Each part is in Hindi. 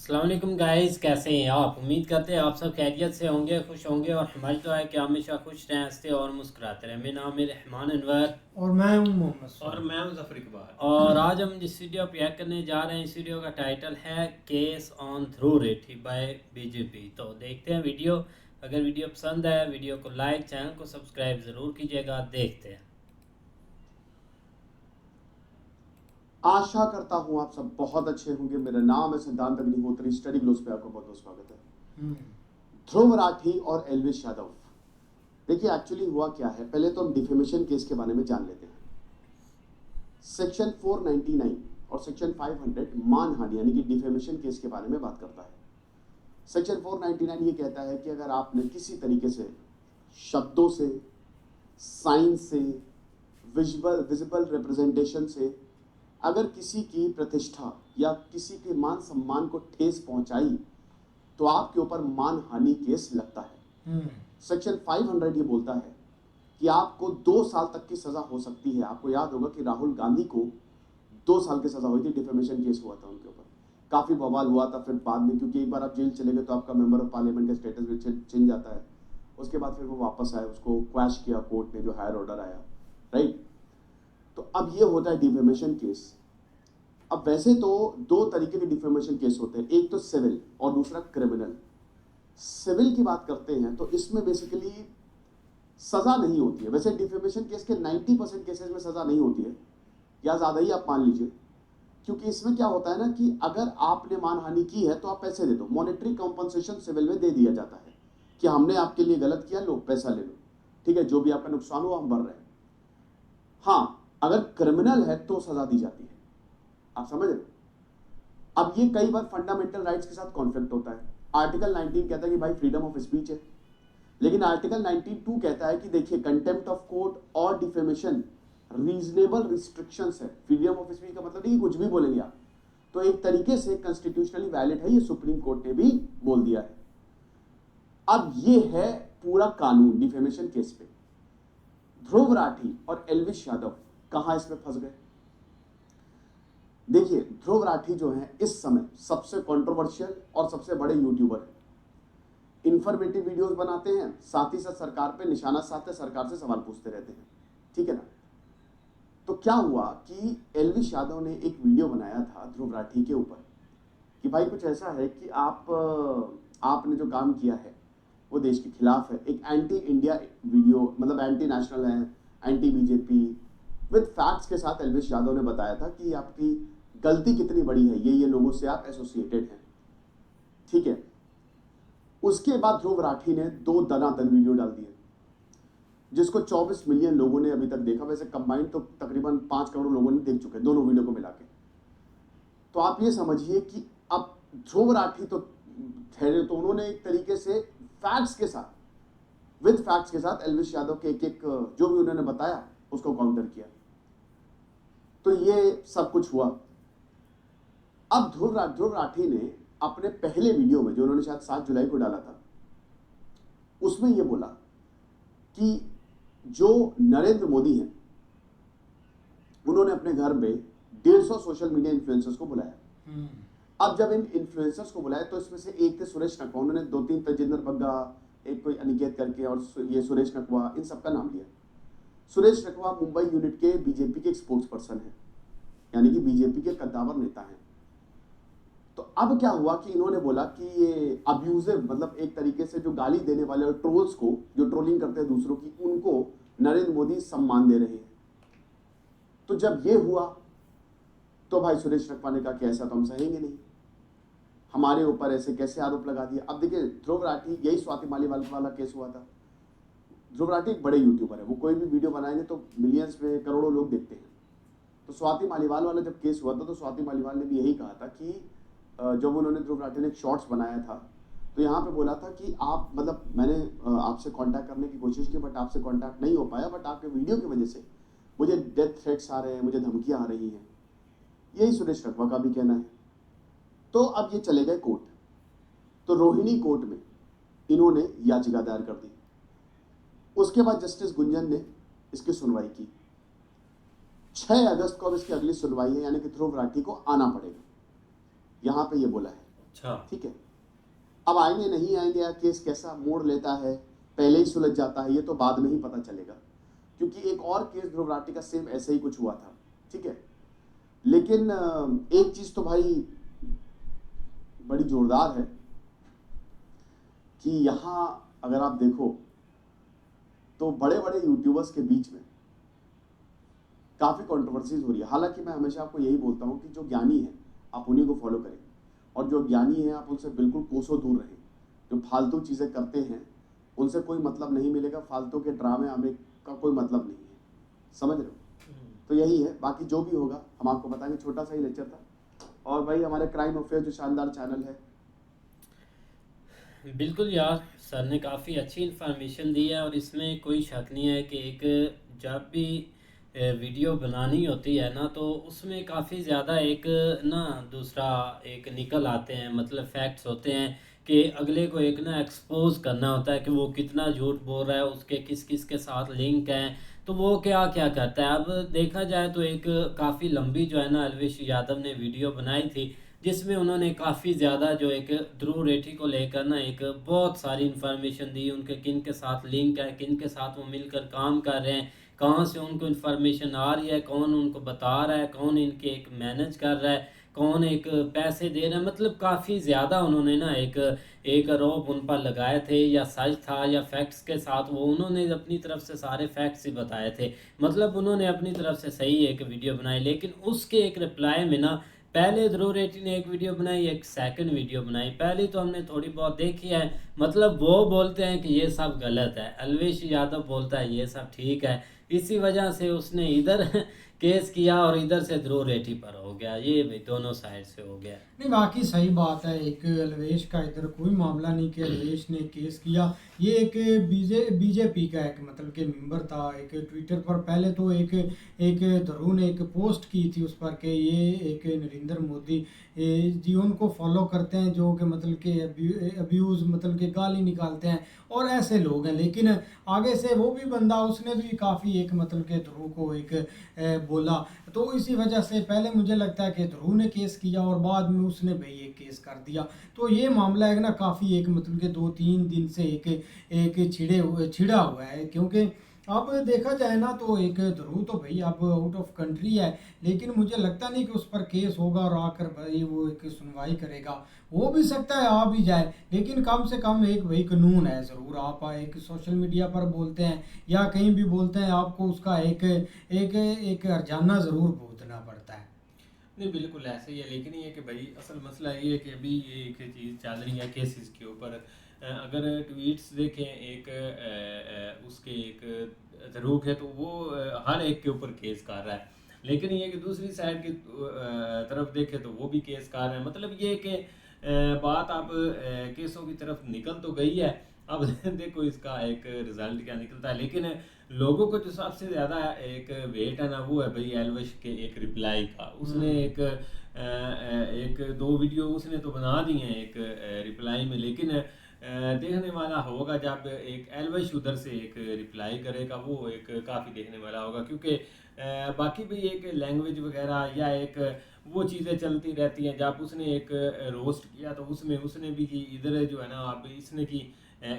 अस्सलाम वालेकुम गाइस, कैसे हैं आप? उम्मीद करते हैं आप सब खैरियत से होंगे, खुश होंगे और हमारी दुआ है कि हमेशा खुश रहें, हंसते और मुस्कुराते रहें। मेरा नाम है रहमान अनवर और मैं हूं मोहम्मद और सुहेल। मैं हूं जफर इकबाल। और आज हम जिस वीडियो पे रिएक्ट करने जा रहे हैं, इस वीडियो का टाइटल है case on Dhruv Rathee by BJP. तो देखते हैं वीडियो। अगर वीडियो पसंद आए वीडियो को लाइक, चैनल को सब्सक्राइब ज़रूर कीजिएगा। देखते हैं। आशा करता हूं आप सब बहुत अच्छे होंगे। मेरा नाम है सिद्धांत अग्निहोत्री। स्टडी ग्लोस पे आपका बहुत बहुत स्वागत है। ध्रुव राठी और एल्विश यादव, देखिए एक्चुअली हुआ क्या है, पहले तो हम डिफेमेशन केस के बारे में जान लेते हैं। सेक्शन 499 और सेक्शन 500 मानहानि यानी कि डिफेमेशन केस के बारे में बात करता है। सेक्शन 499 ये कहता है कि अगर आपने किसी तरीके से शब्दों से, साइन से, विजिबल रिप्रेजेंटेशन से अगर किसी की प्रतिष्ठा या किसी के मान सम्मान को ठेस पहुंचाई तो आपके ऊपर मानहानि केस लगता है। सेक्शन 500 ये बोलता है कि आपको 2 साल तक की सजा हो सकती है। आपको याद होगा कि राहुल गांधी को 2 साल की सजा हुई थी, डिफेमेशन केस हुआ था उनके ऊपर। काफी बवाल हुआ था फिर बाद में, क्योंकि एक बार आप जेल चले गए तो आपका मेंबर ऑफ पार्लियामेंट का स्टेटस भी छिन जाता है। उसके बाद फिर वो वापस आए, उसको क्वैश किया कोर्ट ने, जो हायर ऑर्डर आया, राइट। तो अब ये होता है डिफेमेशन केस। अब वैसे तो 2 तरीके के डिफेमेशन केस होते हैं, एक तो सिविल और दूसरा क्रिमिनल। सिविल की बात करते हैं तो इसमें बेसिकली सजा नहीं होती है। वैसे डिफेमेशन केस के 90% केसेस में सजा नहीं होती है, या ज्यादा ही आप मान लीजिए, क्योंकि इसमें क्या होता है ना कि अगर आपने मानहानि की है तो आप पैसे दे दो। मॉनेटरी कॉम्पनसेशन सिविल में दे दिया जाता है कि हमने आपके लिए गलत किया, लो पैसा ले लो, ठीक है, जो भी आपका नुकसान हुआ हम भर रहे हैं। हाँ, अगर क्रिमिनल है तो सजा दी जाती है। आप समझ रहे? अब ये कई बार फंडामेंटल राइट्स के साथ कॉन्फ्लिक्ट होता है। आर्टिकल 19 कहता है कि भाई फ्रीडम ऑफ स्पीच है, लेकिन आर्टिकल 19(2) कहता है कि देखिए कंटेम्प्ट ऑफ कोर्ट और डिफेमेशन रीजनेबल रिस्ट्रिक्शंस है। फ्रीडम ऑफ स्पीच का मतलब नहीं कि कुछ भी बोलेंगे आप, तो एक तरीके से कॉन्स्टिट्यूशनली वैलिड है, ये सुप्रीम कोर्ट ने भी बोल दिया है। अब ये है पूरा कानून डिफेमेशन केस पे। ध्रुव राठी और एल्विश यादव कहां इसमें फंस गए? देखिए, ध्रुव राठी जो है इस समय सबसे कंट्रोवर्शियल और सबसे बड़े यूट्यूबर है। इंफॉर्मेटिव वीडियोस बनाते हैं, साथ ही साथ सरकार पे निशाना साधते, सरकार से सवाल पूछते रहते हैं, ठीक है ना। तो क्या हुआ कि एल्विश यादव ने एक वीडियो बनाया था ध्रुव राठी के ऊपर कि भाई कुछ ऐसा है कि आपने जो काम किया है वो देश के खिलाफ है। एक एंटी इंडिया वीडियो, मतलब एंटी नेशनल है, एंटी बीजेपी, विद फैक्ट्स के साथ एल्विश यादव ने बताया था कि आपकी गलती कितनी बड़ी है, ये लोगों से आप एसोसिएटेड हैं, ठीक है। उसके बाद ध्रुव राठी ने 2 दनादन वीडियो डाल दिए, जिसको 24 मिलियन लोगों ने अभी तक देखा। वैसे कंबाइंड तो तकरीबन 5 करोड़ लोगों ने देख चुके हैं दोनों वीडियो को मिला के। तो आप ये समझिए कि अब ध्रुव राठी तो ठहरे, तो उन्होंने एक तरीके से फैक्ट्स के साथ, विद फैक्ट्स के साथ एल्विश यादव के एक जो भी उन्होंने बताया उसको काउंटर किया। तो ये सब कुछ हुआ। अब ध्रुव राठी ने अपने पहले वीडियो में, जो उन्होंने शायद 7 जुलाई को डाला था, उसमें यह बोला कि जो नरेंद्र मोदी हैं उन्होंने अपने घर में 150 सोशल मीडिया इन्फ्लुएंसर्स को बुलाया। अब जब इन इन्फ्लुएंसर्स को बुलाया तो इसमें से एक थे सुरेश नकवा। उन्होंने 2-3 तजिंदर बग्गा, एक कोई अनिकेत करके, और ये सुरेश नकवा, इन सबका नाम लिया। सुरेश नकवा मुंबई यूनिट के बीजेपी के स्पोक्स पर्सन है, यानी कि बीजेपी के कद्दावर नेता हैं। तो अब क्या हुआ कि इन्होंने बोला कि ये अब्यूजिव, मतलब एक तरीके से जो गाली देने वाले और ट्रोल्स को, जो ट्रोलिंग करते हैं दूसरों की, उनको नरेंद्र मोदी सम्मान दे रहे हैं। तो जब ये हुआ तो भाई सुरेश रखवा ने कहा कि ऐसा तो हम सहेंगे नहीं, हमारे ऊपर ऐसे कैसे आरोप लगा दिया। अब देखिए ध्रुव राठी, यही स्वाति मालीवाल वाला केस हुआ था। ध्रुव राठी एक बड़े यूट्यूबर है, वो कोई भी वीडियो बनाएंगे तो मिलियंस में, करोड़ों लोग देखते हैं। तो स्वाति मालीवाल वाला जब केस हुआ था तो स्वाति मालीवाल ने भी यही कहा था कि जब उन्होंने, ध्रुव राठी ने एक शॉर्ट्स बनाया था तो यहाँ पे बोला था कि आप, मतलब मैंने आपसे कांटेक्ट करने की कोशिश की बट आपसे कांटेक्ट नहीं हो पाया, बट आपके वीडियो की वजह से मुझे डेथ थ्रेट्स आ रहे हैं, मुझे धमकियां आ रही हैं। यही सुरेश रखवा का भी कहना है। तो अब ये चले गए कोर्ट, तो रोहिणी कोर्ट में इन्होंने याचिका दायर कर दी। उसके बाद जस्टिस गुंजन ने इसकी सुनवाई की। 6 अगस्त को अब इसकी अगली सुनवाई है, यानी कि ध्रुव राठी को आना पड़ेगा। यहां पे ये बोला है। अच्छा। ठीक है, अब आएंगे नहीं आएंगे या केस कैसा मोड़ लेता है, पहले ही सुलझ जाता है, ये तो बाद में ही पता चलेगा। क्योंकि एक और केस ध्रुव राठी का सेम ऐसे ही कुछ हुआ था, ठीक है। लेकिन एक चीज तो भाई बड़ी जोरदार है कि यहां अगर आप देखो तो बड़े बड़े यूट्यूबर्स के बीच में काफी कंट्रोवर्सीज हो रही है। हालांकि मैं हमेशा आपको यही बोलता हूं कि जो ज्ञानी है आप उन्हीं को फॉलो करें, और जो ज्ञानी है आप उनसे बिल्कुल कोसों दूर रहें। जो फालतू चीजें करते हैं उनसे कोई मतलब नहीं मिलेगा, फालतू के ड्रामे हमें का कोई मतलब नहीं है, समझ रहे हो। तो यही है, बाकी जो भी होगा हम आपको बताएंगे। छोटा सा ही लेक्चर था। और भाई हमारे क्राइम अफेयर जो शानदार चैनल है, बिल्कुल यार, सर ने काफ़ी अच्छी इन्फॉर्मेशन दी है और इसमें कोई शक नहीं है कि एक जब भी वीडियो बनानी होती है ना, तो उसमें काफ़ी ज़्यादा एक ना दूसरा एक निकल आते हैं, मतलब फैक्ट्स होते हैं कि अगले को एक ना एक्सपोज करना होता है कि वो कितना झूठ बोल रहा है, उसके किस किस के साथ लिंक हैं, तो वो क्या क्या करता है। अब देखा जाए तो एक काफ़ी लंबी जो है ना अलविश यादव ने वीडियो बनाई थी, जिसमें उन्होंने काफ़ी ज़्यादा जो एक ध्रुव रेठी को लेकर ना एक बहुत सारी इन्फॉर्मेशन दी, उनके किन के साथ लिंक है, किन के साथ वो मिलकर काम कर रहे हैं, कहाँ से उनको इन्फॉर्मेशन आ रही है, कौन उनको बता रहा है, कौन इनके एक मैनेज कर रहा है, कौन एक पैसे दे रहा है। मतलब काफ़ी ज़्यादा उन्होंने ना एक एक आरोप उन पर लगाए थे, या सच था या फैक्ट्स के साथ वो उन्होंने अपनी तरफ से सारे फैक्ट्स ही बताए थे। मतलब उन्होंने अपनी तरफ से सही एक वीडियो बनाई, लेकिन उसके एक रिप्लाई में ना पहले ध्रुव रेड्डी ने एक वीडियो बनाई, एक सेकंड वीडियो बनाई। पहली तो हमने थोड़ी बहुत देखी है, मतलब वो बोलते हैं कि ये सब गलत है, अलवेश यादव बोलता है ये सब ठीक है। इसी वजह से उसने इधर केस किया और इधर से ध्रुव रेड्डी पर हो गया, ये भी दोनों साइड से हो गया। नहीं, बाकी सही बात है। एक अलवेश का इधर कोई मामला नहीं कि अलवेश ने केस किया। ये एक बीजेपी का एक मतलब के मेंबर था। एक ट्विटर पर पहले तो एक एक ध्रुव ने एक पोस्ट की थी उस पर कि ये एक नरेंद्र मोदी जी उनको फॉलो करते हैं, जो कि मतलब के अब्यूज़ मतलब के गाली निकालते हैं और ऐसे लोग हैं। लेकिन आगे से वो भी बंदा उसने भी काफ़ी एक मतलब के ध्रुव को एक बोला। तो इसी वजह से पहले मुझे लगता है कि ध्रुव ने केस किया और बाद में उसने भाई एक केस कर दिया। तो ये मामला है ना काफ़ी एक मतलब के 2-3 दिन से एक छिड़ा हुआ है। क्योंकि अब देखा जाए ना तो एक ध्रुव तो भाई अब आउट ऑफ कंट्री है, लेकिन मुझे लगता नहीं कि उस पर केस होगा और आकर भाई वो एक सुनवाई करेगा। हो भी सकता है आ भी जाए, लेकिन कम से कम एक भाई कानून है ज़रूर। आप एक सोशल मीडिया पर बोलते हैं या कहीं भी बोलते हैं, आपको उसका एक एक एक हर्जाना ज़रूर भुगतना पड़ता है। नहीं, बिल्कुल ऐसे ही है, लेकिन ये कि भाई असल मसला ये है कि अभी ये एक चीज़ चल रही है केसेस के ऊपर। अगर ट्वीट्स देखें एक उसके एक ज़रूर है तो वो हर एक के ऊपर केस कर रहा है, लेकिन ये कि दूसरी साइड की तरफ देखें तो वो भी केस कर रहे हैं। मतलब ये कि बात अब केसों की तरफ निकल तो गई है, अब देखो इसका एक रिजल्ट क्या निकलता है। लेकिन लोगों को जो सबसे ज़्यादा एक वेट है ना, वो है भाई एलविश के एक रिप्लाई का। उसने एक दो वीडियो उसने तो बना दी हैं एक रिप्लाई में, लेकिन देखने वाला होगा जब एक एलविश उधर से एक रिप्लाई करेगा, वो एक काफ़ी देखने वाला होगा। क्योंकि बाकी भी एक लैंग्वेज वगैरह या एक वो चीज़ें चलती रहती हैं। जब उसने एक रोस्ट किया तो उसमें उसने भी की, इधर जो है ना अब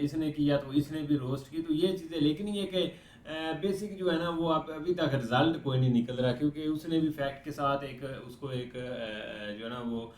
इसने किया तो इसने भी रोस्ट की, तो ये चीज़ें। लेकिन ये कि बेसिक जो है ना वो आप अभी तक रिजल्ट कोई नहीं निकल रहा, क्योंकि उसने भी फैक्ट के साथ एक उसको एक जो है ना वो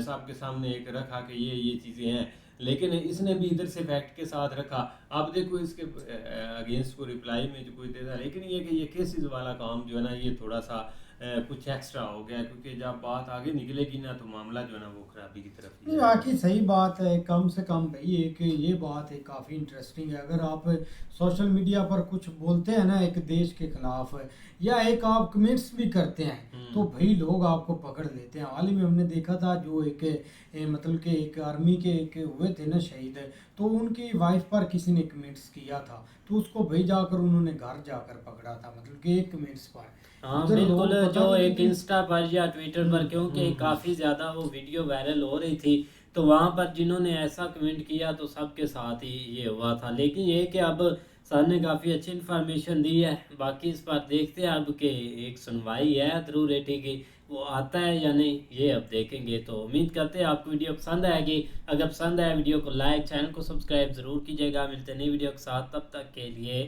सबके सामने एक रखा कि ये चीज़ें हैं, लेकिन इसने भी इधर से फैक्ट के साथ रखा। आप देखो इसके अगेंस्ट को रिप्लाई में जो कोई देता है, लेकिन ये कि ये केसेस वाला काम जो है ना ये थोड़ा सा कुछ एक्स्ट्रा हो गया, क्योंकि जब बात आगे निकलेगी ना तो मामला जो है ना वो खराबी की तरफ ही नहीं, जाएगा। बाकी सही बात है। कम से कम भाई एक ये बात है काफ़ी इंटरेस्टिंग है। अगर आप सोशल मीडिया पर कुछ बोलते हैं ना एक देश के खिलाफ, या एक आप कमेंट्स भी करते हैं, तो भाई लोग आपको पकड़ लेते हैं। हाल ही में हमने देखा था जो एक मतलब के एक आर्मी के एक हुए थे ना शहीद, तो उनकी वाइफ पर किसी ने कमेंट्स किया था, तो उसको भाई जाकर उन्होंने घर जाकर पकड़ा था, मतलब कि एक कमेंट्स पर। हाँ उधर बिल्कुल, लोग पता जो नहीं एक कितनी। इंस्टा पर या ट्विटर पर, क्योंकि काफ़ी ज़्यादा वो वीडियो वायरल हो रही थी, तो वहाँ पर जिन्होंने ऐसा कमेंट किया तो सबके साथ ही ये हुआ था। लेकिन ये कि अब सर ने काफ़ी अच्छी इन्फॉर्मेशन दी है, बाकी इस पर देखते हैं अब कि एक सुनवाई है ध्रुव रेड्डी की, वो आता है या नहीं ये अब देखेंगे। तो उम्मीद करते हैं आपको वीडियो पसंद आएगी। अगर पसंद आए वीडियो को लाइक, चैनल को सब्सक्राइब ज़रूर कीजिएगा। मिलते हैं नई वीडियो के साथ, तब तक के लिए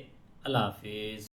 अल्लाह हाफिज़।